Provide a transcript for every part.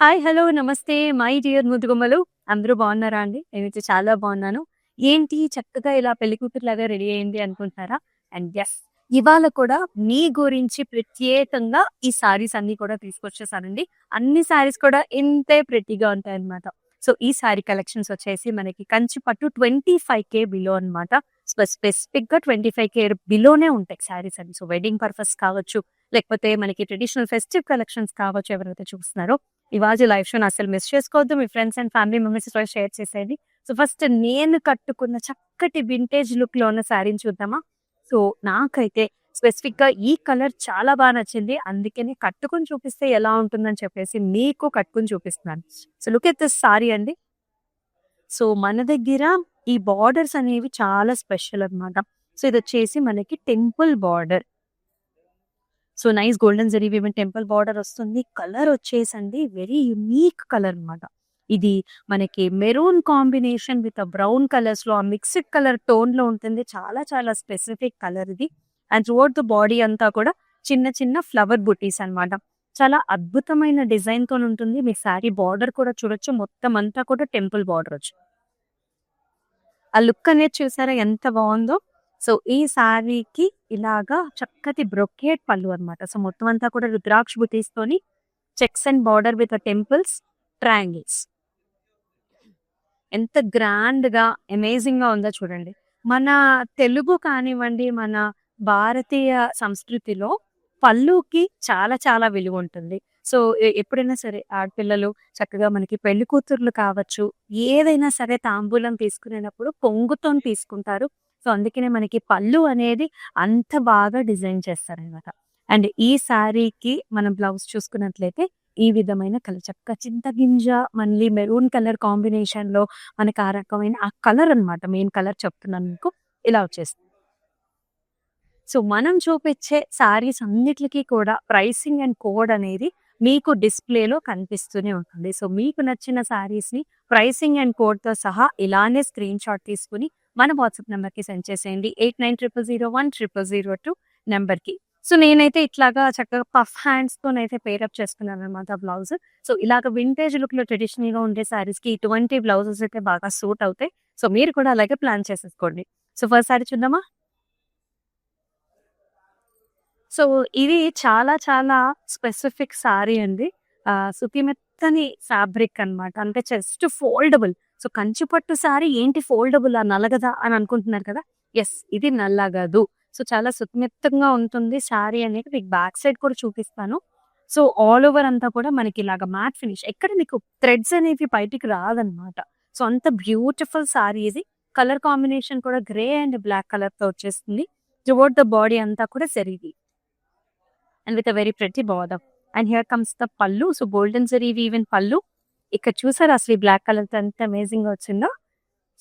Hi! Hello! నమస్తే! My dear ముద్దుగుమ్మలు. అందరూ బాగున్నారా అండి? నేనైతే చాలా బాగున్నాను. ఏంటి చక్కగా ఇలా పెళ్ళికూతురులాగా రెడీ అయింది అనుకుంటున్నారా? And yes! ఇవాళ కూడా మీ గురించి ప్రత్యేకంగా ఈ సారీస్ అన్నీ కూడా తీసుకొచ్చేసానండి. అన్ని సారీస్ కూడా ఇంతే ప్రెట్టీగా ఉంటాయన్నమాట. సో, ఈ సారీ కలెక్షన్స్ వచ్చేసి మనకి కంచి పట్టు 25,000 బిలో అనమాట. స్పెసిఫిక్‌గా 25,000 బిలోనే ఉంటాయి సారీస్ అన్ని. సో, వెడ్డింగ్ పర్పస్ కావచ్చు, లేకపోతే మనకి ట్రెడిషనల్ ఫెస్టివ్ కలెక్షన్స్ కావచ్చు ఎవరైతే చూస్తున్నారో ఇవాళ లైవ్ షోని అస్సలు మిస్ చేసుకోవద్దు. మీ ఫ్రెండ్స్ అండ్ ఫ్యామిలీ మెంబర్స్‌తో షేర్ చేసేయండి. సో, ఫస్ట్ నేను కట్టుకున్న చక్కటి వింటేజ్ లుక్‌లో ఉన్న శారీని చూద్దామా? సో, నాకైతే స్పెసిఫిక్‌గా ఈ కలర్ చాలా నచ్చింది. అందుకనే కట్టుకొని చూపిస్తే ఎలా ఉంటుందని చెప్పేసి మీకు కట్టుకొని చూపిస్తున్నాను. So, look at this sorry అండి. సో, మన దగ్గర ఈ బార్డర్స్ అనేవి చాలా స్పెషల్ అన్నమాట. సో, ఇదొచ్చేసి మనకి temple border. So, nice golden zari weaving temple border వస్తుంది. కలర్ వచ్చేసండి వెరీ యూనిక్ కలర్ అన్నమాట. ఇది మనకి మెరూన్ కాంబినేషన్ విత్ బ్రౌన్ కలర్స్‌లో ఆ మిక్స్డ్ కలర్ టోన్‌లో ఉంటుంది. చాలా స్పెసిఫిక్ కలర్ ఇది. అండ్ త్రూఅవుట్ ద బాడీ అంతా కూడా చిన్న చిన్న ఫ్లవర్ బుటీస్ అన్నమాట. చాలా అద్భుతమైన డిజైన్‌తోని ఉంటుంది. మీ సారీ బార్డర్ కూడా చూడొచ్చు. మొత్తం అంతా కూడా టెంపుల్ బార్డర్ వచ్చి. ఆ లుక్ అనేది చూసారా ఎంత బావుందో? సో, ఈ శారీకి ఇలాగా చక్కటి బ్రొకేట్ పళ్ళు అన్నమాట. సో, మొత్తం అంతా కూడా రుద్రాక్ష బుటీస్‌తోని checks and border with temples, triangles. ఎంత గ్రాండ్‌గా, అమేజింగ్‌గా ఉందో చూడండి. మన తెలుగు కానివ్వండి, మన భారతీయ సంస్కృతిలో పళ్ళుకి చాలా విలువుంటుంది. సో, ఎప్పుడైనా సరే ఆడపిల్లలు చక్కగా మనకి పెళ్లి కూతుర్లు కావచ్చు, ఏదైనా సరే తాంబూలం తీసుకునేటప్పుడు కొంగుతోని తీసుకుంటారు. సో, అందుకనే మనకి పళ్ళు అనేది అంత బాగా డిజైన్ చేస్తారనమాట. అండ్ ఈ శారీకి మనం బ్లౌజ్ చూసుకున్నట్లయితే ఈ విధమైన కలర్ చక్కగా చింతగింజ మళ్ళీ మెరూన్ కలర్ కాంబినేషన్‌లో మనకు ఆ రకమైన ఆ కలర్ అన్నమాట. మెయిన్ కలర్ చెప్తున్నాను మీకు. ఇలా వచ్చేస్తుంది. సో, మనం చూపిచ్చే శారీస్ అన్నిట్లికి కూడా ప్రైసింగ్ అండ్ కోడ్ అనేది మీకు డిస్‌ప్లేలో కనిపిస్తూనే ఉంటుంది. సో, మీకు నచ్చిన శారీస్‌ని ప్రైసింగ్ అండ్ కోడ్‌తో సహా ఇలానే స్క్రీన్‌షాట్ తీసుకొని మన వాట్సాప్ నంబర్‌కి సెండ్ చేసేయండి. 8900010002 నంబర్‌కి. సో, నేనైతే ఇట్లాగా చక్కగా పఫ్ హ్యాండ్స్‌తోనైతే పేరప్ చేసుకున్నాననమాట బ్లౌజ్. సో, ఇలాగ వింటేజ్ లుక్‌లో ట్రెడిషనల్‌గా ఉండే శారీస్‌కి ఇటువంటి బ్లౌజెస్ అయితే బాగా సూట్ అవుతాయి. సో, మీరు కూడా అలాగే ప్లాన్ చేసేసుకోండి. సో, ఫస్ట్ శారీ చూద్దామా? సో, ఇది చాలా స్పెసిఫిక్ సారీ అండి. సుతి మెత్తని ఫ్యాబ్రిక్ అన్నమాట. అంటే జస్ట్ ఫోల్డబుల్. సో, కంచి పట్టు సారీ ఏంటి ఫోల్డబులా? నలగదా? అని అనుకుంటున్నారు కదా! యెస్. ఇది నల్లగదు. సో, చాలా సుతిమెత్తంగా ఉంటుంది సారీ అనేది. మీకు బ్యాక్ సైడ్ కూడా చూపిస్తాను. సో, ఆల్ ఓవర్ అంతా కూడా మనకి ఇలాగ మ్యాట్ ఫినిష్. ఎక్కడ మీకు థ్రెడ్స్ అనేవి బయటికి రాదన్నమాట. సో, అంత బ్యూటిఫుల్ సారీ ఇది. కలర్ కాంబినేషన్ కూడా గ్రే అండ్ బ్లాక్ కలర్‌తో వచ్చేస్తుంది. త్రూఅవుట్ ద బాడీ అంతా కూడా జరీది. And with a very pretty border. And here comes the pallu. So, golden zari woven pallu. ఇక్కడ చూసారా అసలు ఈ బ్లాక్ కలర్‌తో ఎంత అమేజింగ్‌గా వచ్చిందో.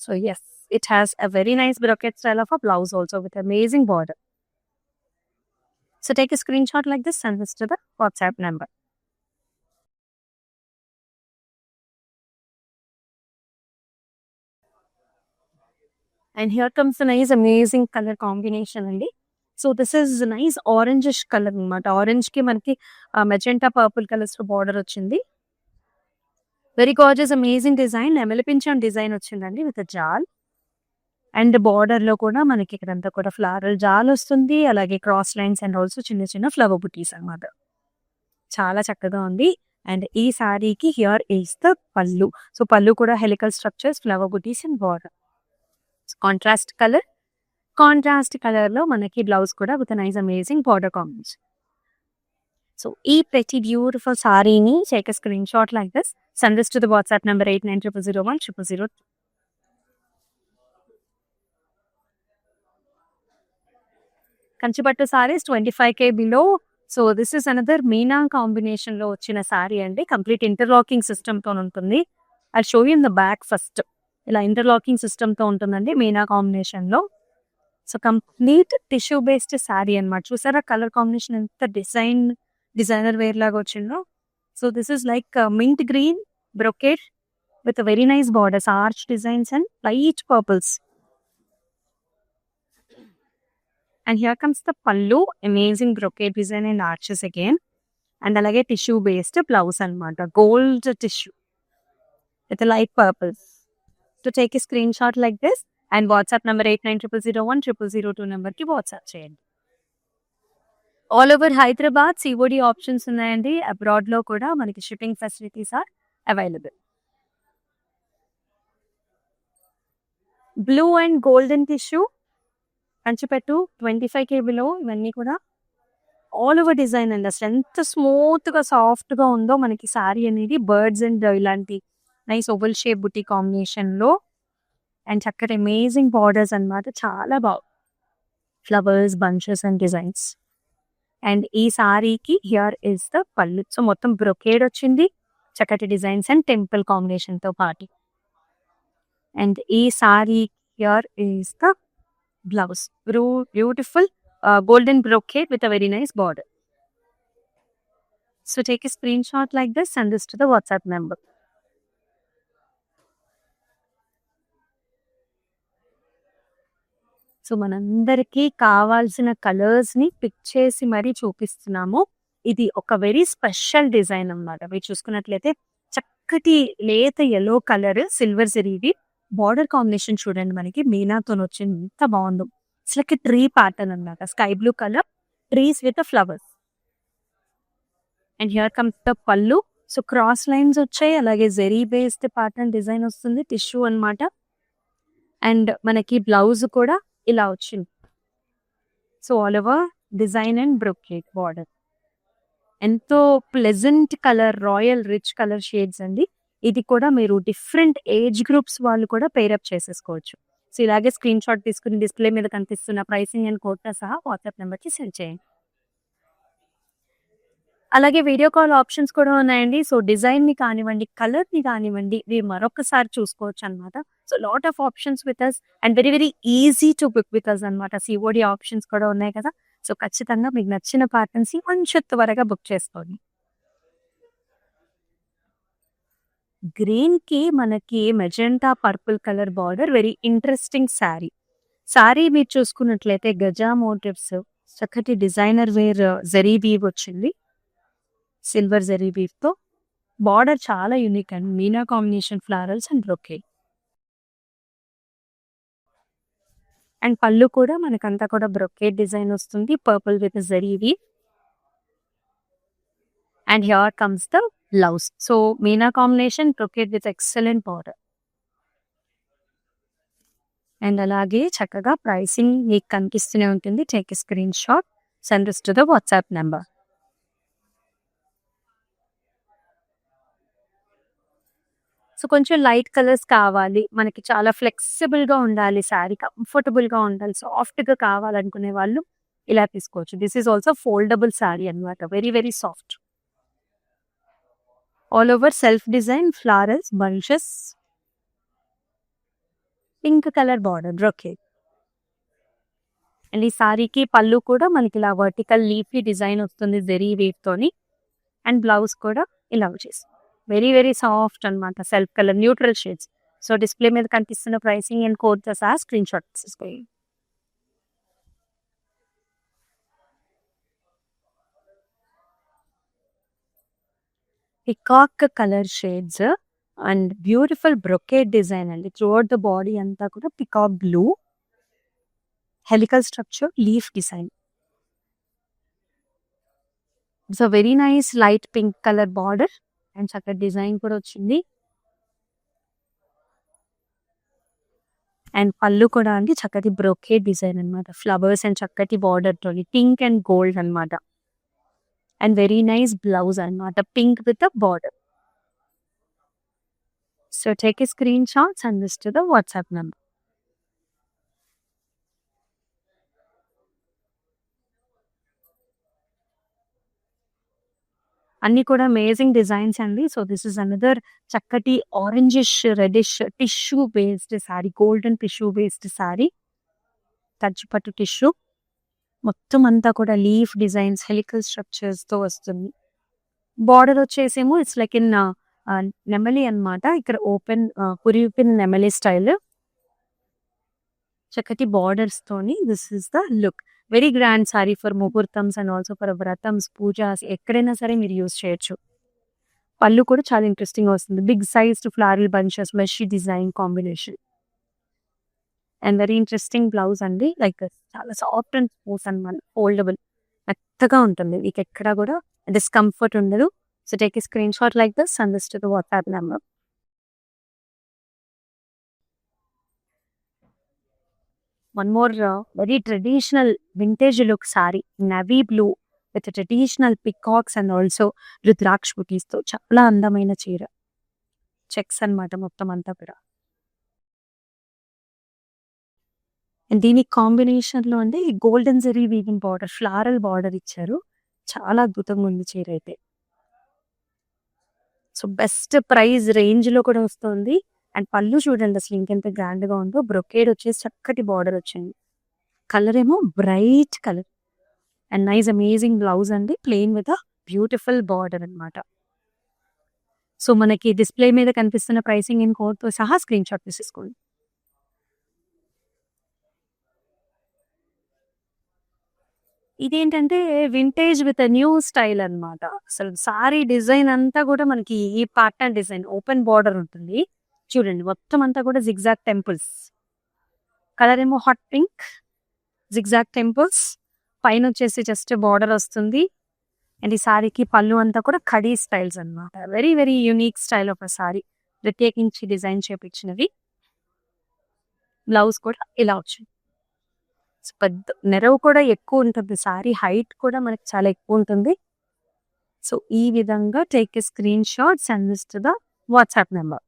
So, yes, it has a very nice brocade style of blouse also with amazing border. So, take a screenshot like this, send this to the WhatsApp number. And here comes the nice amazing colour combination అండి. So, this is nice orangish colour అనమాట. ఆరెంజ్‌కి మనకి magenta purple కలర్స్‌లో border వచ్చింది. Very gorgeous amazing design. నెమలి పింఛం design వచ్చిందండి with jaal. And బార్డర్‌లో కూడా మనకి ఇక్కడంతా కూడా ఫ్లోరల్ జాలొస్తుంది. అలాగే క్రాస్ లైన్స్ అండ్ ఆల్సో చిన్న ఫ్లవర్ బుటీస్ అన్నమాట. చాలా చక్కగా ఉంది. అండ్ ఈ సారీకి here is the pallu. So, pallu కూడా హెలికల్ స్ట్రక్చర్స్, ఫ్లవర్ బుటీస్ and border. Contrast colour. Contrast కలర్‌లో మనకి బ్లౌజ్ కూడా with nice amazing border combination. So, ఈ ప్రెటీ బ్యూటిఫుల్ సారీని take a screenshot like this. Send this to the WhatsApp number 8900010002. Kanchipattu saris 25,000 below. So, this is another meena కాంబినేషన్‌లో వచ్చిన sorry అండి. Complete interlocking సిస్టమ్‌తోనుంటుంది. I'll show you in the back first. ఇలా interlocking సిస్టమ్‌తో ఉంటుందండి మీనా కాంబినేషన్‌లో. So, complete tissue based sari అన్నమాట. చూసారా కలర్ కాంబినేషన్ ఎంత డిజైనర్ వేర్ లాగా వచ్చిందో. So, this is like mint green brocade with very nice borders, arch designs and light purples. And here comes the pallu, amazing brocade design and arches again. And అలాగే tissue based blouse అనమాట, gold tissue with light purple. To take a screen shot like this and WhatsApp number 8900010002 నెంబర్కి WhatsApp చేయండి. All over Hyderabad COD options ఉన్నాయండి. అబ్రాడ్లో కూడా మనకి shipping facilities are available. Blue and golden tissue Kanchipattu 25K below, ఇవన్నీ కూడా all over design అండి. అసలు ఎంత స్మూత్గా సాఫ్ట్గా ఉందో మనకి శారీ అనేది. బర్డ్స్ అండ్ ఇలాంటి నైస్ ఓవల్ షేప్ బుటీ కాంబినేషన్లో అండ్ చక్కటి అమేజింగ్ బార్డర్స్ అనమాట. చాలా బాగుంది, flowers, bunches and designs. And ఈ సారీకి here is the pallu. So మొత్తం బ్రొకేడ్ వచ్చింది, చక్కటి డిజైన్స్ అండ్ టెంపుల్ కాంబినేషన్తో పాటు. అండ్ ఈ sorry here is the blouse, beautiful golden brocade with a very nice border. So take a screenshot like this, send this to the WhatsApp number. So మనందరికీ కావాల్సిన colours ని pick చేసి మరీ చూపిస్తున్నాము. ఇది ఒక వెరీ స్పెషల్ డిజైన్ అన్నమాట. మీరు చూసుకున్నట్లయితే చక్కటి లేత ఎల్లో కలర్ సిల్వర్ జరీది బార్డర్ కాంబినేషన్ చూడండి, మనకి మీనాతో వచ్చింది, ఎంత బాగుందో. ఇట్స్ లైక్ ట్రీ ప్యాటర్న్ అన్నమాట, sky blue colour, trees with flowers. And here comes the pallu. So cross lines వచ్చాయి, అలాగే జెరీ బేస్డ్ ప్యాటర్న్ డిజైన్ వస్తుంది, టిష్యూ అన్నమాట. అండ్ మనకి బ్లౌజ్ కూడా ఇలా వచ్చింది. So all over design and brocade border. ఎంతో pleasant colour, royal rich colour shades అండి. ఇది కూడా మీరు డిఫరెంట్ ఏజ్ గ్రూప్స్ వాళ్ళు కూడా పేరప్ చేసేసుకోవచ్చు. సో ఇలాగే స్క్రీన్ షాట్ తీసుకుని డిస్ప్లే మీద కనిపిస్తున్న ప్రైసింగ్ అండ్ కోడ్తో సహా వాట్సాప్ నెంబర్కి సెండ్ చేయండి. అలాగే వీడియో కాల్ ఆప్షన్స్ కూడా ఉన్నాయండి. సో డిజైన్ని కానివ్వండి, కలర్ని కానివ్వండి, మీరు మరొకసారి చూసుకోవచ్చు అనమాట. So lot of options with us and very very easy to book with us అనమాట. సిఓడి ఆప్షన్స్ కూడా ఉన్నాయి కదా. సో ఖచ్చితంగా మీకు నచ్చిన ప్యాటర్న్స్ కొంచెం త్వరగా బుక్ చేసుకోండి. గ్రీన్ కి మనకి magenta purple colour border, very interesting sari. Sari మీరు చూసుకున్నట్లయితే గజా మోటివ్స్, చక్కటి డిజైనర్ వేర్ జరీ వీవ్ వచ్చింది, సిల్వర్ జరీ వీవ్ తో. బార్డర్ చాలా unique and meena combination florals and brocade. And pallu కూడా మనకంతా కూడా బ్రొకేడ్ డిజైన్ వస్తుంది, purple with zari weave. And here comes the blouse. So meena combination, brocade with excellent border. And అలాగే చక్కగా ప్రైసింగ్ మీకు కనిపిస్తూనే ఉంటుంది. Take a screen shot, send this to the WhatsApp number. So కొంచెం లైట్ కలర్స్ కావాలి, మనకి చాలా ఫ్లెక్సిబుల్గా ఉండాలి, శారీ కంఫర్టబుల్గా ఉండాలి, సాఫ్ట్గా కావాలనుకునే వాళ్ళు ఇలా తీసుకోవచ్చు. This is also foldable sari అనమాట, very very soft. All over self design, flowers, bunches, pink colour border, brocade. And ఈ సారీకి పళ్ళు కూడా మనకి ఇలా వర్టికల్ లీఫీ డిజైన్ వస్తుంది జెరీ వేవ్ తోని. అండ్ బ్లౌజ్ కూడా ఇలా వచ్చేసి వెరీ వెరీ సాఫ్ట్ అనమాట, self colour, neutral shades. So display మీద కనిపిస్తున్న ప్రైసింగ్ అండ్ కోడ్తో సహా స్క్రీన్ షాట్ తీసుకోండి. Peacock colour shades and beautiful brocade design అండి. త్రూఅవుట్ ద బాడీ అంతా కూడా peacock blue, helical structure, leaf design. So very nice light pink colour border and చక్కటి design కూడా వచ్చింది. అండ్ పళ్ళు కూడా అండి చక్కటి బ్రొకేడ్ డిజైన్ అనమాట, ఫ్లవర్స్ అండ్ చక్కటి బార్డర్ తోని, పింక్ అండ్ గోల్డ్ అనమాట. అండ్ వెరీ నైస్ బ్లౌజ్ అనమాట, pink with border. So take a screen shot, send this to the WhatsApp number. అన్ని కూడా అమేజింగ్ డిజైన్స్ అండి. సో దిస్ ఇస్ అనదర్ చక్కటి orangish reddish tissue based sari, golden tissue based sari, Kanchipattu tissue. మొత్తం అంతా కూడా leaf designs, helical structures తో వస్తుంది. Border వచ్చేసేమో ఇట్స్ లైక్ ఇన్ నెమలి అనమాట, ఇక్కడ ఓపెన్ కురిపిన్ నెమలి స్టైల్, చక్కటి బార్డర్స్ తోని. This is the look. Very grand sari for muhurthams and also for vratams, pujas ఎక్కడైనా సరే మీరు యూజ్ చేయొచ్చు. పళ్ళు కూడా చాలా ఇంట్రెస్టింగ్ వస్తుంది. బిగ్ సైజ్డ్ ఫ్లారల్ బంచెస్, మెషీ design combination and very interesting blouse అండి. లైక్ చాలా సాఫ్ట్ అండ్ స్మూత్ అనమాట, ఫోల్డబుల్, మెత్తగా ఉంటుంది. మీకు ఎక్కడ కూడా డిస్కంఫర్ట్ ఉండదు. So take a screen shot like this and this to the WhatsApp number. One more very traditional vintage look sari, navy blue with traditional peacocks and also rudraksha బుటీస్తో చాలా అందమైన చీర. చెక్స్ అన్నమాట మొత్తం అంతా కూడా. అండ్ దీని కాంబినేషన్లో అంటే ఈ golden zari weaving border, floral border ఇచ్చారు. చాలా అద్భుతంగా ఉంది చీర అయితే. సో బెస్ట్ ప్రైస్ రేంజ్లో కూడా వస్తుంది. అండ్ పళ్ళు చూడండి అసలు ఇంకెంత గ్రాండ్గా ఉందో. బ్రొకేడ్ వచ్చేసి చక్కటి బార్డర్ వచ్చింది. కలర్ ఏమో bright colour and nice amazing blouse అండి, ప్లెయిన్ విత్ బ్యూటిఫుల్ బార్డర్ అనమాట. సో మనకి డిస్ప్లే మీద కనిపిస్తున్న ప్రైసింగ్ ఇన్ కోడ్తో సహా స్క్రీన్ షాట్ తీసేసుకోండి. ఇదేంటంటే వింటేజ్ విత్ న్యూ స్టైల్ అనమాట. అసలు సారీ డిజైన్ అంతా కూడా మనకి ఈ ప్యాటర్న్ డిజైన్, ఓపెన్ బార్డర్ ఉంటుంది చూడండి. మొత్తం అంతా కూడా జిగ్జాగ్ టెంపుల్స్. కలర్ ఏమో హాట్ పింక్, జిగ్జాగ్ టెంపుల్స్, పైన వచ్చేసి జస్ట్ బార్డర్ వస్తుంది. అండ్ ఈ సారీకి పళ్ళు అంతా కూడా కడీ స్టైల్స్ అనమాట. Very very unique style of a sorry, ప్రత్యేకించి డిజైన్ చేపించినవి. బ్లౌజ్ కూడా ఇలా వచ్చింది. పెద్ద నెరవు కూడా ఎక్కువ ఉంటుంది. సారీ హైట్ కూడా మనకి చాలా ఎక్కువ ఉంటుంది. సో ఈ విధంగా take a screen shot, send this to the WhatsApp number.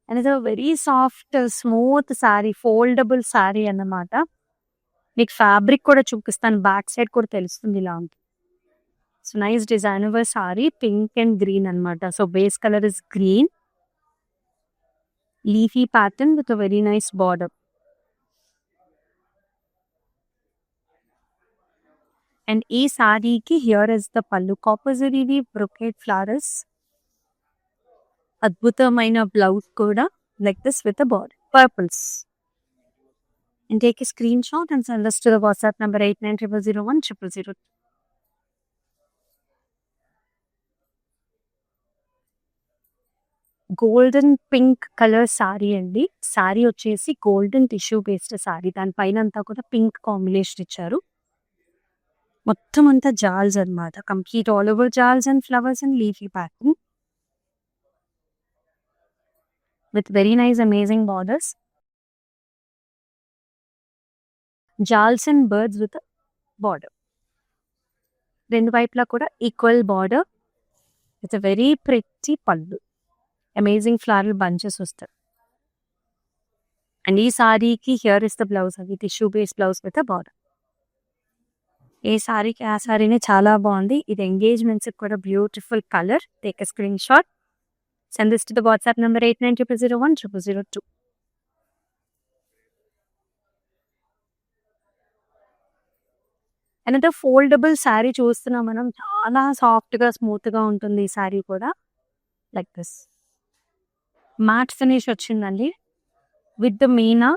And ఇది very soft smooth sari, foldable sari అన్నమాట. మీకు ఫ్యాబ్రిక్ కూడా చూపిస్తాను, బ్యాక్ సైడ్ కూడా తెలుస్తుంది ఇలా ఉంటుంది. So nice designer sari, pink and green అనమాట. So base colour is green, leafy pattern with a very nice border. And ee saree ki here is the pallu, copper zari weave brocade flowers, adbhutamaina blouse kuda like this with a border, purples. And take a screenshot and send us to the WhatsApp number 8900010002. Golden pink colour sorry అండి. Sorry వచ్చేసి golden tissue based sorry, దానిపైన అంతా కూడా pink combination ఇచ్చారు. మొత్తం అంతా జాల్స్ అనమాట, complete all over jaals and flowers and leafy pattern with very nice amazing borders. జాల్స్ and birds with border, రెండు వైపులా కూడా equal border with very pretty pallu, amazing floral bunches వస్తాయి. అండ్ ఈ సారీకి హియర్ ఇస్ ద బ్లౌజ్, అది tissue base blouse with border. ఏ సారీకి ఆ సారీనే చాలా బాగుంది. ఇది ఎంగేజ్మెంట్స్ కూడా beautiful colour. Take a screen shot, send this to the WhatsApp number 8900010002. And foldable sari చూస్తున్నాం మనం, చాలా సాఫ్ట్గా స్మూత్గా ఉంటుంది ఈ శారీ కూడా. లైక్ దిస్ మ్యాట్ ఫినిష్ వచ్చిందండి with the meena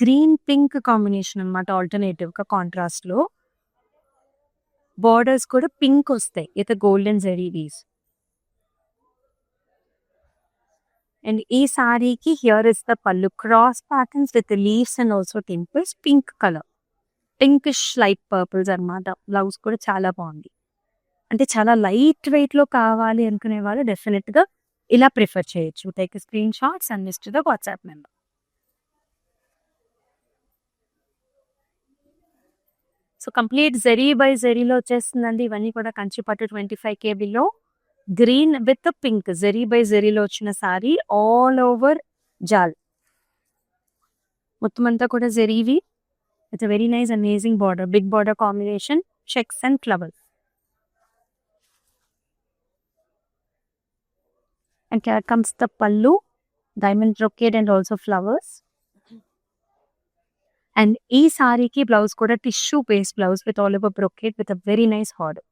green pink combination అనమాట, ఆల్టర్నేటివ్గా కాంట్రాస్ట్లో. బార్డర్స్ కూడా పింక్ వస్తాయి with golden zari weaves. And ఈ సారీకి here is the pallu, cross patterns with leaves and also temples, pink colour, pinkish light purples అనమాట. బ్లౌజ్ కూడా చాలా బాగుంది. అంటే చాలా లైట్ వెయిట్లో కావాలి అనుకునే వాళ్ళు డెఫినెట్గా ఇలా ప్రిఫర్ చేయొచ్చు. Take screen shots and list the WhatsApp number. So complete zari by జరీలో వచ్చేస్తుందండి. ఇవన్నీ కూడా కంచిపట్టు 25 kbలో green with pink zari by జరీలో వచ్చిన సారీ, ఆల్ ఓవర్ జాల్, మొత్తం అంతా కూడా జరీవి with very nice amazing border, big border combination, checks and flowers. And here comes the pallu, diamond brocade and also flowers. And ఈ సారీకి బ్లౌజ్ కూడా tissue base blouse with all over brocade with a very nice border.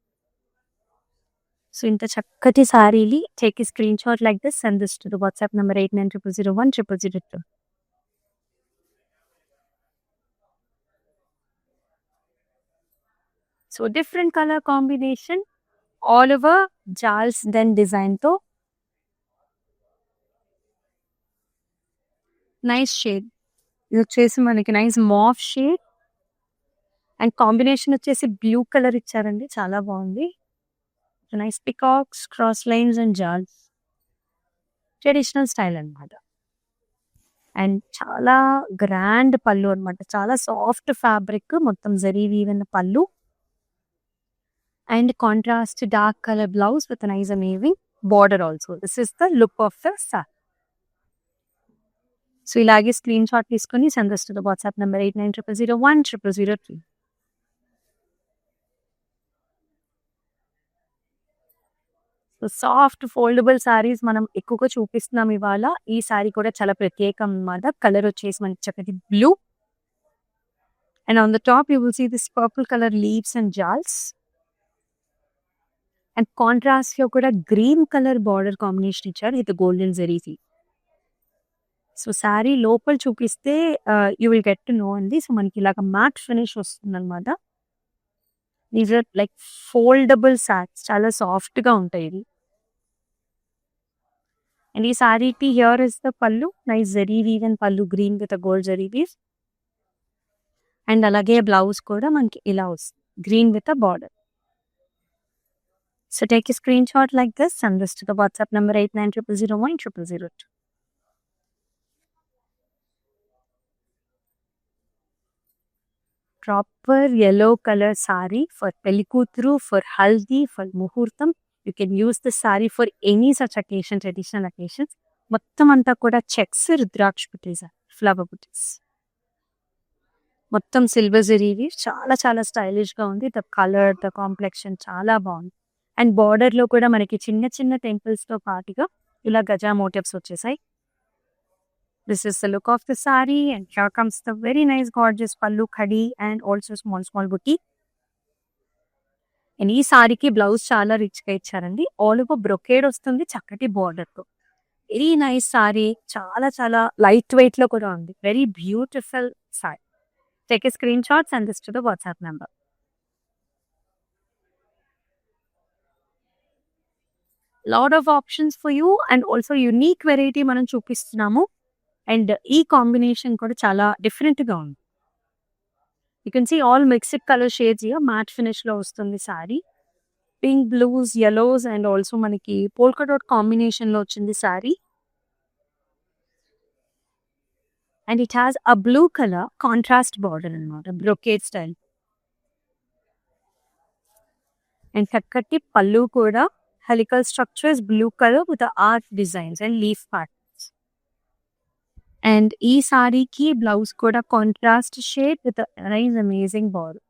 So ఇంత చక్కటి సారీని take a screen shot like this, send this to the WhatsApp number 8900010002. So different colour combination all over jaals then design తో nice shade. ఇది వచ్చేసి మనకి nice mauve shade and combination వచ్చేసి blue colour ఇచ్చారండి, చాలా బాగుంది. Nice peacocks, cross lines and jaals, traditional style అన్నమాట. And చాలా గ్రాండ్ పళ్ళు అన్నమాట, చాలా సాఫ్ట్ ఫ్యాబ్రిక్, మొత్తం జరీ వీవ్ అన్న పళ్ళు and contrast dark colour blouse with nice amazing border also. This is the look of the sorry. So ఇలాగే స్క్రీన్ షాట్ తీసుకొని send this to the WhatsApp number 8900010003. So soft foldable saris మనం ఎక్కువగా చూపిస్తున్నాం ఇవాళ. ఈ సారీ కూడా చాలా ప్రత్యేకం అన్నమాట. కలర్ వచ్చేసి మనకి చక్కటి blue and on the top you will see this purple colour leaves and జాల్స్ and contrast లో కూడా గ్రీన్ కలర్ బార్డర్ కాంబినేషన్ ఇచ్చారు with golden zari. So sari లోపల చూపిస్తే you will get to know అండి. సో మనకి ఇలాగ మ్యాట్ ఫినిష్ వస్తుంది అనమాట. These are like foldable saris, చాలా సాఫ్ట్ గా ఉంటాయి ఇది. అండ్ ఈ సారీకి here is the pallu, nice zari weave and pallu green with gold zari weave. And అలాగే బ్లౌజ్ కూడా మనకి ఇలా వస్తుంది green with border. So take a screen shot like this, send this to the WhatsApp number 8900010002. Proper yellow colour sari for పెళ్లికూతురు, for haldi, for ముహూర్తం. You can use the sari for any such occasion, traditional occasions. మొత్తం అంతా కూడా checks, రుద్రాక్ష బుటీస్, flower బుటీస్, మొత్తం silver జరీవి, చాలా చాలా stylish గా ఉంది. ద కలర్, ద కాంప్లెక్షన్ చాలా బాగుంది. అండ్ బార్డర్ లో కూడా మనకి చిన్న చిన్న టెంపుల్స్ తో పాటుగా ఇలా గజా మోటివ్స్ వచ్చేసాయి. This is the look of the saree and here comes the very nice gorgeous pallu khadi and also small booty. And ee saree ki blouse chaala rich ga ichcharandi. All over brocade వస్తుంది చక్కటి border తో. Very nice saree, chaala chaala light weight lo kuda undi. Very beautiful saree. Take a screenshot, send this to the WhatsApp number. Lot of options for you and also unique variety మనం చూపిస్తున్నాము. And ఈ combination కూడా చాలా different గా ఉంది. You can see all mixed colour shades here. Matte finish లో వస్తుంది sari. Pink, blues, yellows and also మనకి పోల్కా డాట్ కాంబినేషన్ లో వచ్చింది sari. And it has a blue colour contrast border అనమాట, బ్రొకేడ్ స్టైల్. అండ్ చక్కటి పళ్ళు కూడా helical structures, blue colour with art designs and leaf patterns. And ఈ సారీకి బ్లౌజ్ కూడా contrast shade with nice amazing border.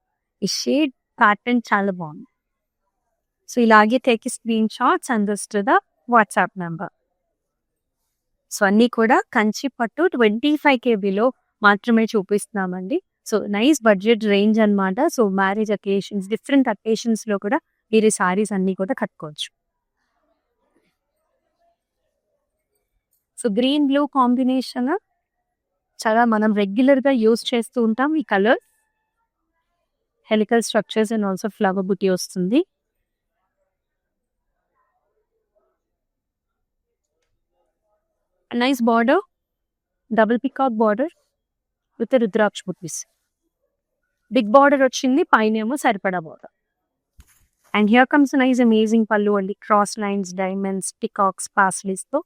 ఈ షేడ్ ప్యాటర్న్ చాలా బాగుంది. సో ఇలాగే take screen shots and this to the WhatsApp number. So అన్నీ కూడా కంచి పట్టు 25 kbలో మాత్రమే చూపిస్తున్నామండి. సో నైస్ బడ్జెట్ రేంజ్ అన్నమాట. So marriage occasions, different occasions లో కూడా మీరు ఈ సారీస్ అన్ని కూడా కట్టుకోవచ్చు. సో గ్రీన్ బ్లూ కాంబినేషన్ చాలా మనం రెగ్యులర్ గా యూజ్ చేస్తూ ఉంటాం. ఈ colour helical structures and also flower బుటీ వస్తుంది. Nice border, double peacock border with rudraksha బుటీస్. బిగ్ బార్డర్ వచ్చింది, పైనేమో సరిపడా border. And here comes nice amazing pallu అండి, cross lines, diamonds, peacocks, paisleys తో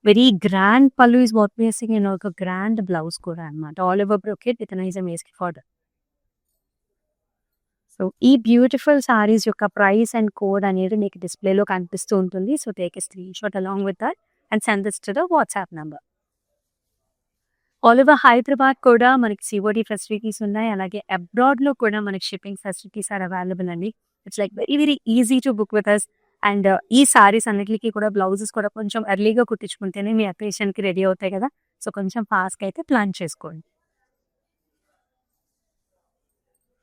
very grand pallu is what we are seeing. And ఒక grand blouse కూడా అన్నమాట, all over brocade with nice amazing border. So ఈ beautiful saris యొక్క ప్రైస్ అండ్ కోడ్ అనేది మీకు డిస్ప్లేలో కనిపిస్తూ ఉంటుంది. So take a screen shot along with that and send this to the WhatsApp number. All over Hyderabad కూడా మనకి సిఓడి ఫెసిలిటీస్ ఉన్నాయి. అలాగే అబ్రాడ్ లో కూడా మనకి షిప్పింగ్ ఫెసిలిటీస్ ఆర్ అవైలబుల్ అండి. It's like very very easy to book with us. And ఈ సారీస్ అన్నిటికీ కూడా బ్లౌజెస్ కూడా కొంచెం ఎర్లీగా కుట్టించుకుంటేనే మీ అకేషన్ కి రెడీ అవుతాయి కదా. సో కొంచెం ఫాస్ట్ గా అయితే ప్లాన్ చేసుకోండి.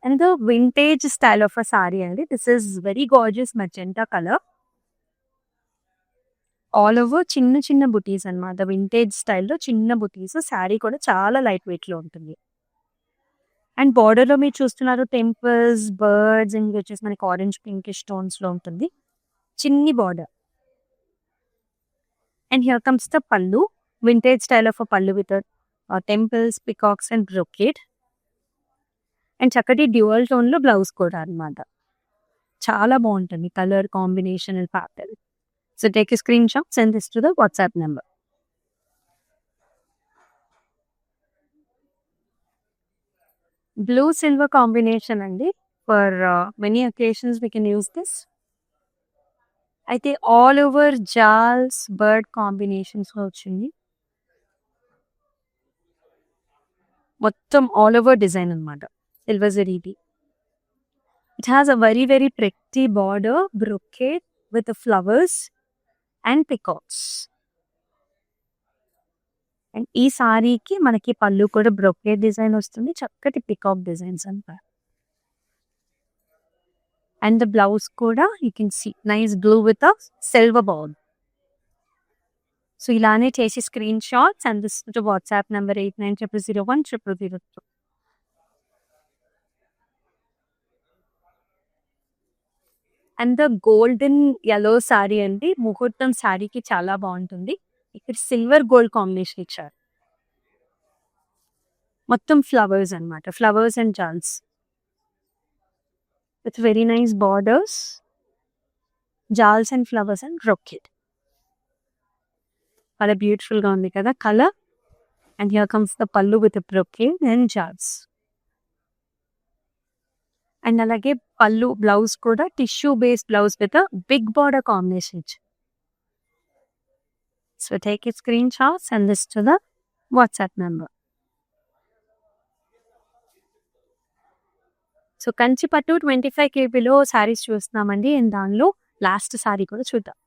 And the vintage style of a sari అండి. This is very gorgeous magenta colour. All over చిన్న చిన్న బుటీస్ అన్నమాట. వింటేజ్ స్టైల్‌లో చిన్న బుటీస్. సారీ కూడా చాలా లైట్ వెయిట్‌లో ఉంటుంది. అండ్ బోర్డర్‌లో మీరు చూస్తున్నారు టెంపుల్స్, బర్డ్స్ అండ్ వచ్చేసి మనకి ఆరెంజ్ పింకిష్ టోన్స్‌లో ఉంటుంది. చిన్ని border. And here comes the pallu. Vintage style of a pallu with temples, peacocks and brocade. And చక్కటి డ్యూయల్ టోన్‌లో బ్లౌజ్ కూడా అన్నమాట. చాలా బావుంటుంది colour combination and pattern. So take a screen shot, send this to the WhatsApp number. Blue silver combination అండి. For many occasions we can use this. అయితే all over జాల్స్, bird కాంబినేషన్స్‌లో వచ్చింది. మొత్తం ఆల్ ఓవర్ డిజైన్ అన్నమాట. Silver జరీది. It has a very very pretty border, brocade with the flowers and peacocks. And ఈ సారీకి మనకి పళ్ళు కూడా బ్రొకేడ్ డిజైన్ వస్తుంది. చక్కటి పికాక్ డిజైన్స్ అన్నమాట. అండ్ ద బ్లౌజ్ కూడా you can see nice blue with a silver border. So ఇలానే చేసి screen shots and this to WhatsApp number 8900010002. And the golden yellow sari అండి. ముహూర్తం సారీకి చాలా బాగుంటుంది. ఇక్కడ సిల్వర్ గోల్డ్ కాంబినేషన్ ఇచ్చారు. మొత్తం ఫ్లవర్స్ అన్నమాట. ఫ్లవర్స్ అండ్ జాల్స్ with very nice borders, జాల్స్ and flowers and brocade. చాలా బ్యూటిఫుల్ గా ఉంది కదా colour. And here comes the pallu with brocade and జాల్స్. And అలాగే పల్లు బ్లౌజ్ కూడా tissue based blouse with big border combination. So take it screen shots and this to the WhatsApp number. So Kanchi pattu 25 kbలో saris చూస్తున్నామండి. And దానిలో last sorry కూడా చూద్దాం.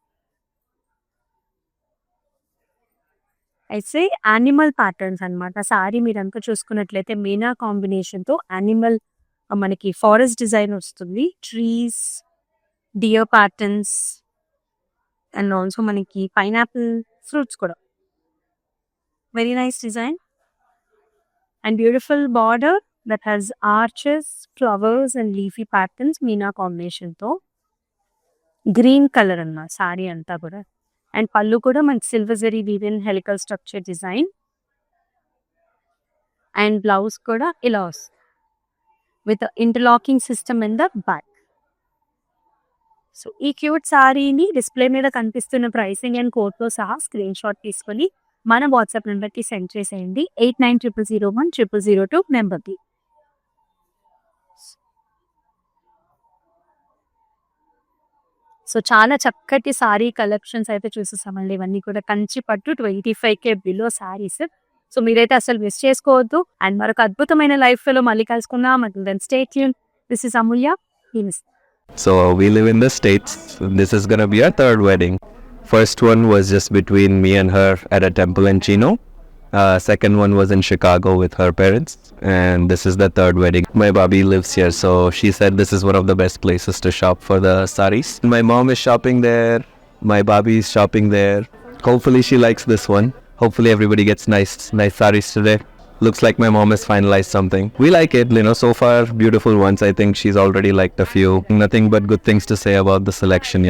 అయితే animal patterns అన్నమాట. Sorry మీరంతా చూసుకున్నట్లయితే మీనా కాంబినేషన్తో యానిమల్ మనకి ఫారెస్ట్ డిజైన్ వస్తుంది. Trees, deer patterns and also మనకి పైనాపిల్ ఫ్రూట్స్ కూడా. Very nice design and beautiful border that has arches, flowers and leafy patterns మీనా కాంబినేషన్తో. గ్రీన్ కలర్ అన్నమాట సారీ అంతా కూడా. అండ్ పళ్ళు కూడా మనకి silver zari woven helical structure design. And blouse కూడా ఇలా వస్తుంది with interlocking system in the back. So ఈ క్యూట్ సారీని డిస్ప్లే మీద కనిపిస్తున్న ప్రైసింగ్ అండ్ కోడ్తో సహా స్క్రీన్ షాట్ తీసుకొని మన వాట్సాప్ నెంబర్కి సెండ్ చేసేయండి. 8900010002 నెంబర్కి. సో చాలా చక్కటి సారీ కలెక్షన్స్ అయితే చూసేసామండి. ఇవన్నీ కూడా కంచి పట్టు 25K బిలో సారీస్. సో మీరైతే అసలు మిస్ చేసుకోవద్దు. అండ్ మరొక అద్భుతమైన లైఫ్ లో మళ్ళీ కలుసుకుందాం. Until then, stay tuned. This is Amulya. So we live in the States. This is gonna be our third wedding. First one was just between me and her at a temple in Chino. Second one was in Chicago with her parents. And this is the third wedding. My Bobby lives here, so she said this is one of the best places to shop for the saris. My mom is shopping there. My Bobby is shopping there. Hopefully she likes this one. Hopefully everybody gets nice saris today. Looks like my mom has finalized something. We like it, so far beautiful ones. I think she's already liked a few. Nothing but good things to say about the selection,